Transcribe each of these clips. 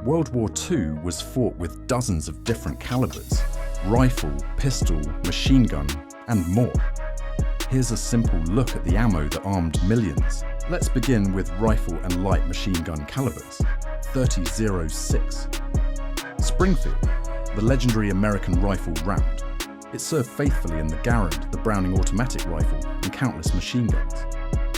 World War II was fought with dozens of different calibers: rifle, pistol, machine gun, and more. Here's a simple look at the ammo that armed millions. Let's begin with rifle and light machine gun calibers. 30-06. Springfield, the legendary American rifle round. It served faithfully in the Garand, the Browning automatic rifle, and countless machine guns.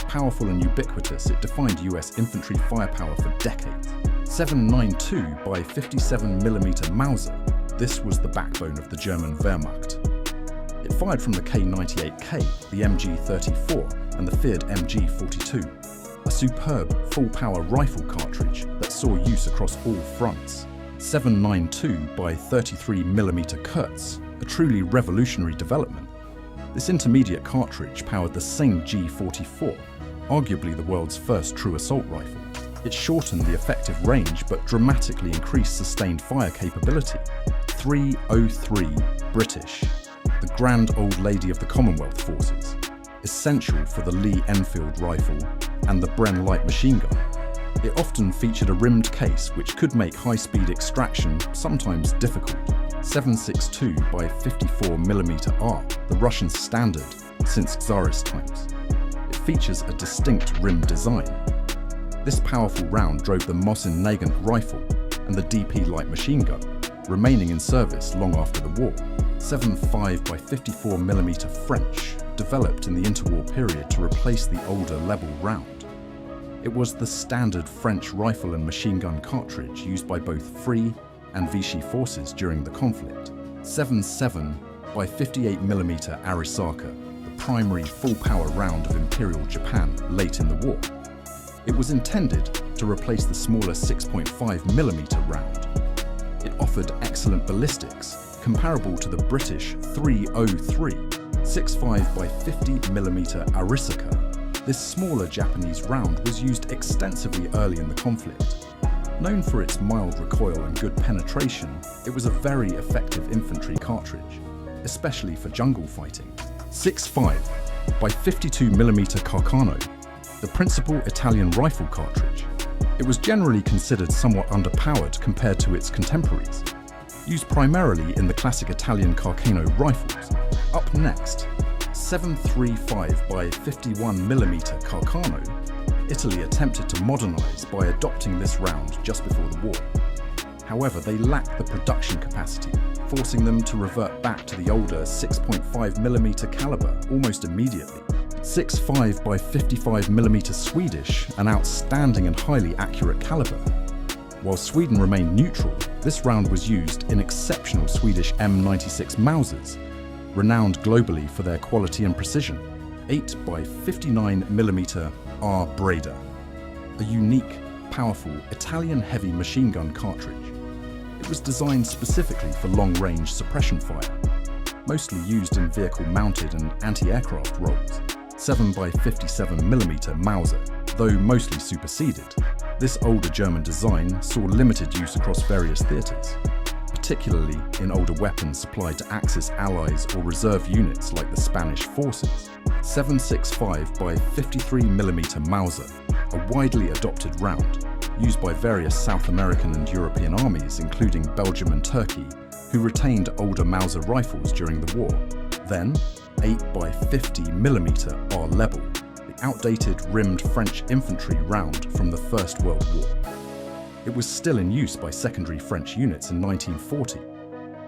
Powerful and ubiquitous, it defined US infantry firepower for decades. 7.92 by 57mm Mauser. This was the backbone of the German Wehrmacht. It fired from the K98K, the MG34, and the feared MG42. A superb full-power rifle cartridge that saw use across all fronts. 7.92 by 33mm Kurz, a truly revolutionary development. This intermediate cartridge powered the same G44, arguably the world's first true assault rifle. It shortened the effective range but dramatically increased sustained fire capability. 303 British, the grand old lady of the Commonwealth forces, essential for the Lee Enfield rifle and the Bren light machine gun. It often featured a rimmed case which could make high-speed extraction sometimes difficult. 7.62 by 54mm R, the Russian standard since Tsarist times. It features a distinct rim design. This powerful round drove the Mosin-Nagant rifle and the DP light machine gun, remaining in service long after the war. 7.5 by 54mm French, developed in the interwar period to replace the older Lebel round. It was the standard French rifle and machine gun cartridge used by both Free and Vichy forces during the conflict. 7.7 by 58mm Arisaka, the primary full-power round of Imperial Japan late in the war. It was intended to replace the smaller 6.5mm round. It offered excellent ballistics, comparable to the British 303, 6.5 by 50mm Arisaka. This smaller Japanese round was used extensively early in the conflict. Known for its mild recoil and good penetration, it was a very effective infantry cartridge, especially for jungle fighting. 6.5 by 52mm Carcano, the principal Italian rifle cartridge. It was generally considered somewhat underpowered compared to its contemporaries, used primarily in the classic Italian Carcano rifles. Up next, 7.35 by 51mm Carcano. Italy attempted to modernize by adopting this round just before the war. However, they lacked the production capacity, forcing them to revert back to the older 6.5mm caliber almost immediately. 6.5 by 55mm Swedish, an outstanding and highly accurate caliber. While Sweden remained neutral, this round was used in exceptional Swedish M96 Mausers, renowned globally for their quality and precision. 8 by 59mm R. Breda, a unique, powerful Italian heavy machine gun cartridge. It was designed specifically for long-range suppression fire, mostly used in vehicle-mounted and anti-aircraft roles. 7 by 57mm Mauser, though mostly superseded. This older German design saw limited use across various theatres, particularly in older weapons supplied to Axis allies or reserve units like the Spanish forces. 7.65 by 53mm Mauser, a widely adopted round, used by various South American and European armies, including Belgium and Turkey, who retained older Mauser rifles during the war. Then, 8 by 50mm R. Lebel, the outdated rimmed French infantry round from the First World War. It was still in use by secondary French units in 1940.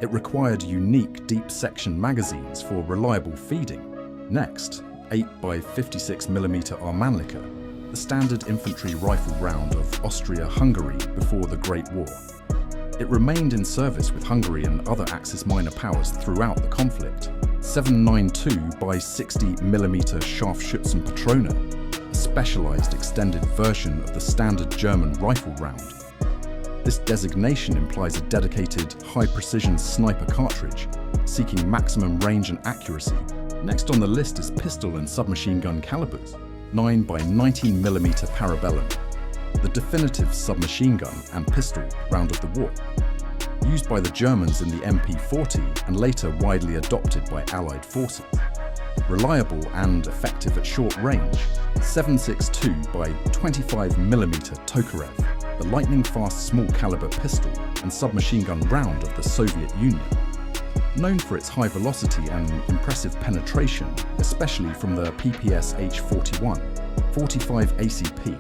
It required unique deep-section magazines for reliable feeding. Next, 8 by 56mm R. Mannlicher, the standard infantry rifle round of Austria-Hungary before the Great War. It remained in service with Hungary and other Axis minor powers throughout the conflict. 7.92 by 60mm Scharfschützenpatrone, a specialized extended version of the standard German rifle round. This designation implies a dedicated, high-precision sniper cartridge, seeking maximum range and accuracy. Next on the list is pistol and submachine gun calibers. 9 by 19mm Parabellum, the definitive submachine gun and pistol round of the war. Used by the Germans in the MP40 and later widely adopted by Allied forces. Reliable and effective at short range, 7.62 by 25mm Tokarev, the lightning-fast small-caliber pistol and submachine gun round of the Soviet Union. Known for its high velocity and impressive penetration, especially from the PPS H-41, 45 ACP,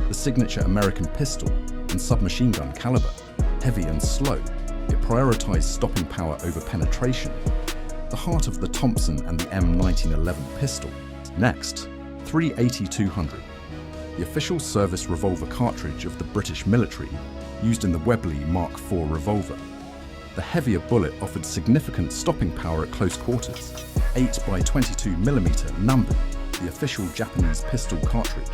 the signature American pistol and submachine gun caliber, heavy and slow, it prioritized stopping power over penetration, the heart of the Thompson and the M1911 pistol. Next, 380-200, the official service revolver cartridge of the British military, used in the WWII Mark IV revolver. The heavier bullet offered significant stopping power at close quarters, 8x22mm Nambu, the official Japanese pistol cartridge.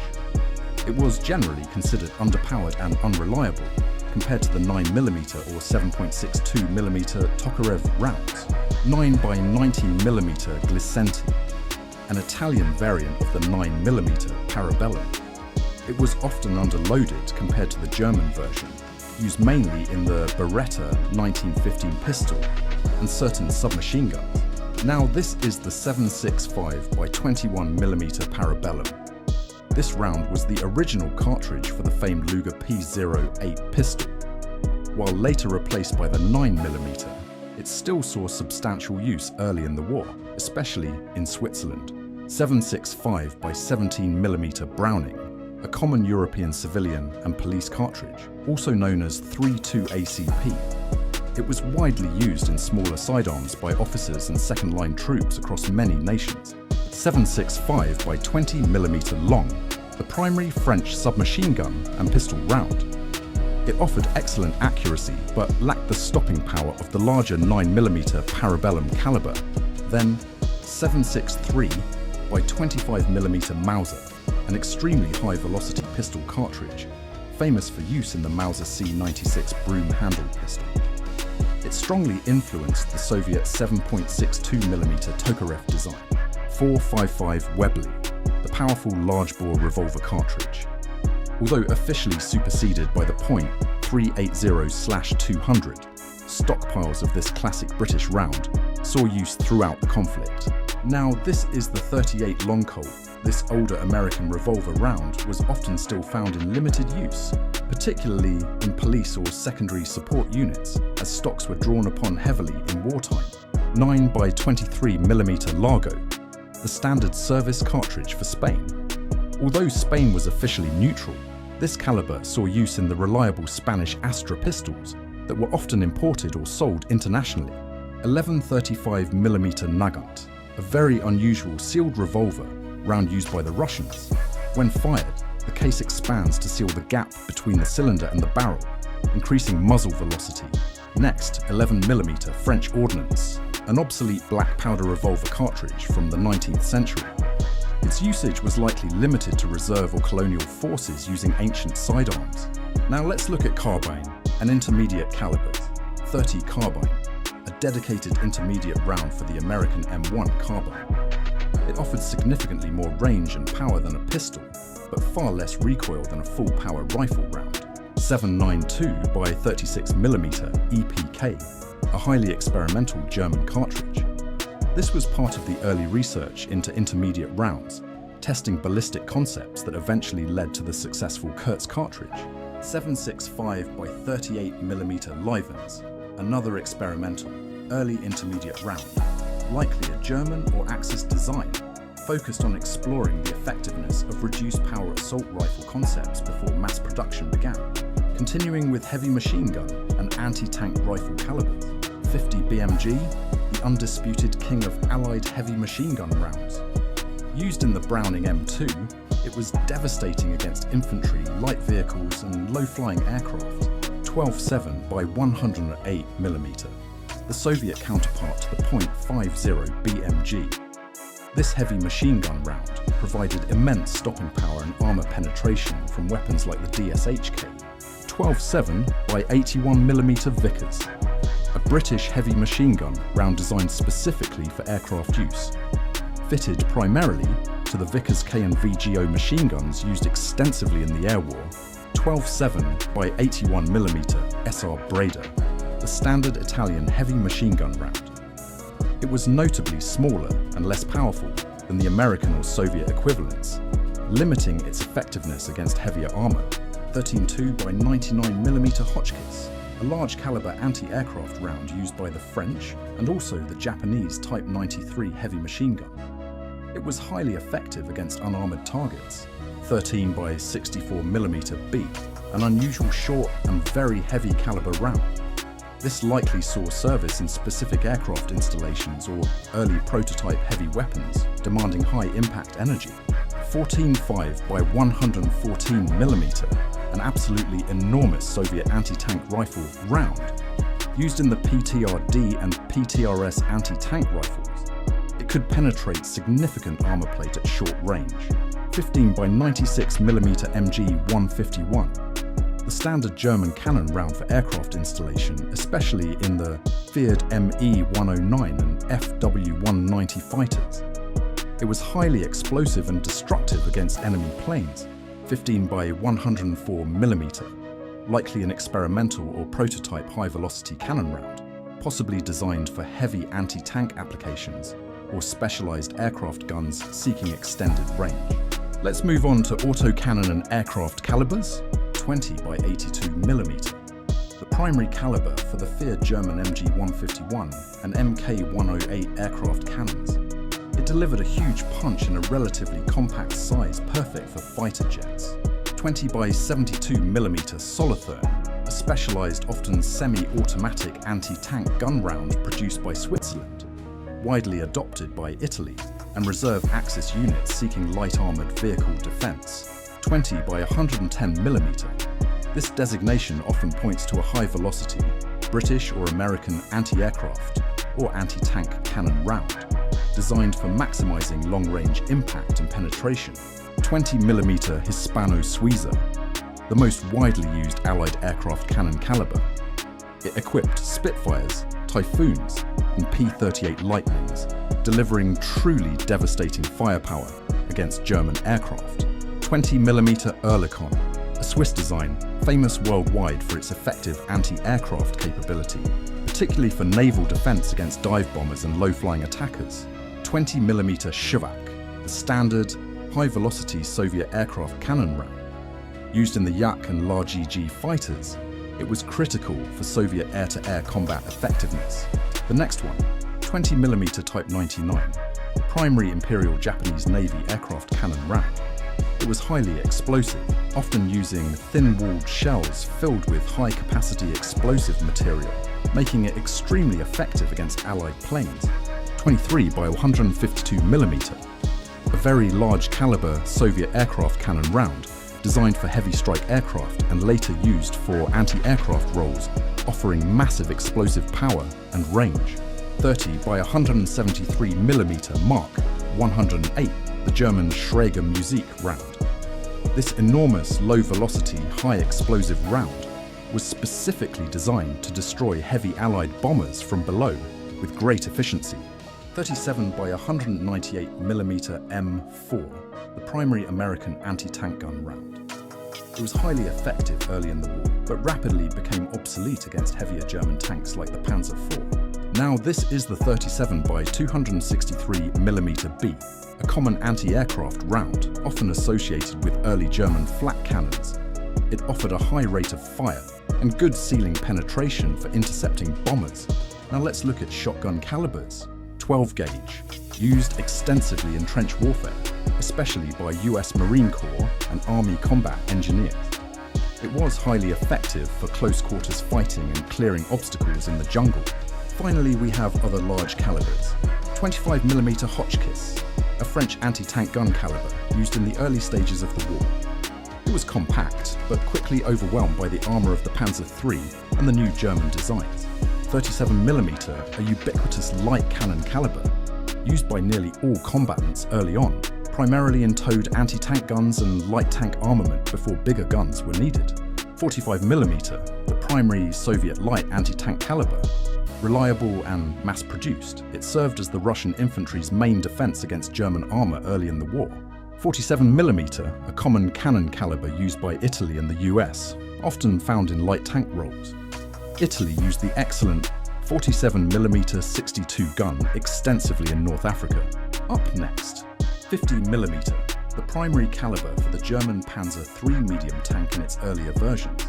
It was generally considered underpowered and unreliable compared to the 9mm or 7.62mm Tokarev rounds. 9x19mm Glisenti, an Italian variant of the 9mm Parabellum. It was often underloaded compared to the German version, used mainly in the Beretta 1915 pistol and certain submachine guns. Now this is the 7.65x21mm Parabellum. This round was the original cartridge for the famed Luger P08 pistol. While later replaced by the 9mm, it still saw substantial use early in the war, especially in Switzerland. 7.65x17mm Browning, a common European civilian and police cartridge, also known as 3.2 ACP. It was widely used in smaller sidearms by officers and second-line troops across many nations. 7.65x20mm long, the primary French submachine gun and pistol round. It offered excellent accuracy but lacked the stopping power of the larger 9mm Parabellum caliber. Then 7.63x25mm Mauser, an extremely high-velocity pistol cartridge, famous for use in the Mauser C96 broom-handled pistol. It strongly influenced the Soviet 7.62mm Tokarev design. 4.55 WWII, the powerful large-bore revolver cartridge. Although officially superseded by the .380/200, stockpiles of this classic British round saw use throughout the conflict. Now this is the .38 Long Colt. This older American revolver round was often still found in limited use, particularly in police or secondary support units, as stocks were drawn upon heavily in wartime. 9x23mm Largo, the standard service cartridge for Spain. Although Spain was officially neutral, this caliber saw use in the reliable Spanish Astra pistols that were often imported or sold internationally. 11.35mm Nagant, a very unusual sealed revolver round used by the Russians. When fired, the case expands to seal the gap between the cylinder and the barrel, increasing muzzle velocity. Next, 11mm French ordnance, an obsolete black powder revolver cartridge from the 19th century. Its usage was likely limited to reserve or colonial forces using ancient sidearms. Now let's look at carbine and intermediate calibers. 30 carbine, a dedicated intermediate round for the American M1 carbine. It offered significantly more range and power than a pistol, but far less recoil than a full-power rifle round. 7.92x36mm EPK, a highly experimental German cartridge. This was part of the early research into intermediate rounds, testing ballistic concepts that eventually led to the successful Kurtz cartridge. 7.65x38mm Livens, another experimental, early intermediate round, likely a German or Axis design, focused on exploring the effectiveness of reduced power assault rifle concepts before mass production began. Continuing with heavy machine gun and anti-tank rifle calibers, 50 BMG, the undisputed king of Allied heavy machine gun rounds. Used in the Browning M2, it was devastating against infantry, light vehicles and low-flying aircraft. 12.7x108mm, the Soviet counterpart to the .50 BMG. This heavy machine gun round provided immense stopping power and armor penetration from weapons like the DSHK. 12.7x81mm Vickers, a British heavy machine gun round designed specifically for aircraft use. Fitted primarily to the Vickers K&VGO machine guns used extensively in the air war, 12.7x81mm SR Breda, the standard Italian heavy machine gun round. It was notably smaller and less powerful than the American or Soviet equivalents, limiting its effectiveness against heavier armor. 13.2 by 99mm Hotchkiss, a large caliber anti-aircraft round used by the French and also the Japanese Type 93 heavy machine gun. It was highly effective against unarmoured targets. 13 by 64mm B, an unusual short and very heavy caliber round. This likely saw service in specific aircraft installations or early prototype heavy weapons demanding high impact energy. 14.5 by 114mm, an absolutely enormous Soviet anti-tank rifle round, used in the PTRD and PTRS anti-tank rifles. It could penetrate significant armor plate at short range. 15 by 96mm MG-151, the standard German cannon round for aircraft installation, especially in the feared ME-109 and FW-190 fighters. It was highly explosive and destructive against enemy planes. 15 by 104mm, likely an experimental or prototype high-velocity cannon round, possibly designed for heavy anti-tank applications or specialized aircraft guns seeking extended range. Let's move on to autocannon and aircraft calibers. 20 by 82mm, the primary caliber for the feared German MG-151 and Mk-108 aircraft cannons. It delivered a huge punch in a relatively compact size perfect for fighter jets. 20 by 72mm Solothurn, a specialized, often semi-automatic anti-tank gun round produced by Switzerland, widely adopted by Italy, and reserve axis units seeking light armoured vehicle defence. 20 by 110mm. This designation often points to a high-velocity British or American anti-aircraft or anti-tank cannon round, designed for maximising long-range impact and penetration. 20mm Hispano-Suiza, the most widely used Allied aircraft cannon caliber. It equipped Spitfires, Typhoons, and P-38 Lightnings, delivering truly devastating firepower against German aircraft. 20mm Oerlikon, a Swiss design famous worldwide for its effective anti-aircraft capability, particularly for naval defense against dive bombers and low-flying attackers. 20mm Shevak, the standard, high-velocity Soviet aircraft cannon round. Used in the Yak and large EG fighters, it was critical for Soviet air-to-air combat effectiveness. The next one, 20mm Type 99, primary Imperial Japanese Navy aircraft cannon round. It was highly explosive, often using thin-walled shells filled with high-capacity explosive material, making it extremely effective against Allied planes. 23 by 152mm, a very large caliber Soviet aircraft cannon round designed for heavy strike aircraft and later used for anti-aircraft roles, offering massive explosive power and range. 30 by 173mm Mark 108, the German Schräger Musik round. This enormous low-velocity, high-explosive round was specifically designed to destroy heavy Allied bombers from below with great efficiency. 37 by 198mm M4, the primary American anti-tank gun round. It was highly effective early in the war, but rapidly became obsolete against heavier German tanks like the Panzer IV. Now this is the 37 by 263mm B, a common anti-aircraft round, often associated with early German flak cannons. It offered a high rate of fire and good ceiling penetration for intercepting bombers. Now let's look at shotgun calibers. 12 gauge, used extensively in trench warfare, especially by US Marine Corps and Army combat engineers. It was highly effective for close quarters fighting and clearing obstacles in the jungle. Finally, we have other large calibers. 25mm Hotchkiss, a French anti-tank gun caliber used in the early stages of the war. It was compact, but quickly overwhelmed by the armour of the Panzer III and the new German designs. 37mm, a ubiquitous light cannon caliber, used by nearly all combatants early on, primarily in towed anti-tank guns and light tank armament before bigger guns were needed. 45mm, the primary Soviet light anti-tank caliber. Reliable and mass-produced, it served as the Russian infantry's main defense against German armor early in the war. 47mm, a common cannon caliber used by Italy and the US, often found in light tank roles. Italy used the excellent 47mm 62 gun extensively in North Africa. Up next, 50mm, the primary caliber for the German Panzer III medium tank in its earlier versions.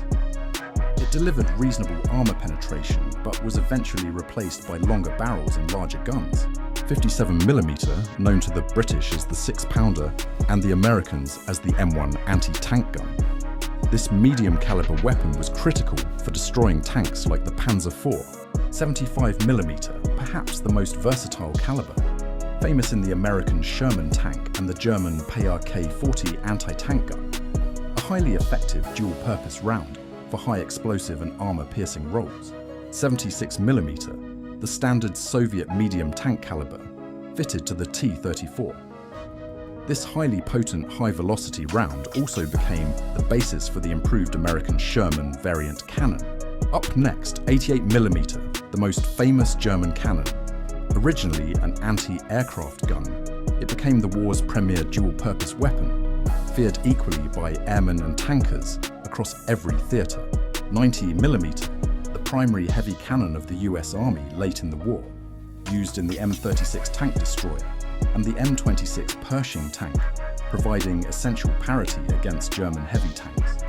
It delivered reasonable armour penetration, but was eventually replaced by longer barrels and larger guns. 57mm, known to the British as the 6-pounder and the Americans as the M1 anti-tank gun. This medium caliber weapon was critical for destroying tanks like the Panzer IV. 75mm, perhaps the most versatile caliber, famous in the American Sherman tank and the German PRK-40 anti-tank gun. A highly effective dual-purpose round for high explosive and armour-piercing roles. 76mm, the standard Soviet medium tank caliber, fitted to the T-34. This highly potent high-velocity round also became the basis for the improved American Sherman variant cannon. Up next, 88mm, the most famous German cannon. Originally an anti-aircraft gun, it became the war's premier dual-purpose weapon, feared equally by airmen and tankers across every theatre. 90mm, the primary heavy cannon of the US Army late in the war, used in the M36 tank destroyer and the M26 Pershing tank, providing essential parity against German heavy tanks.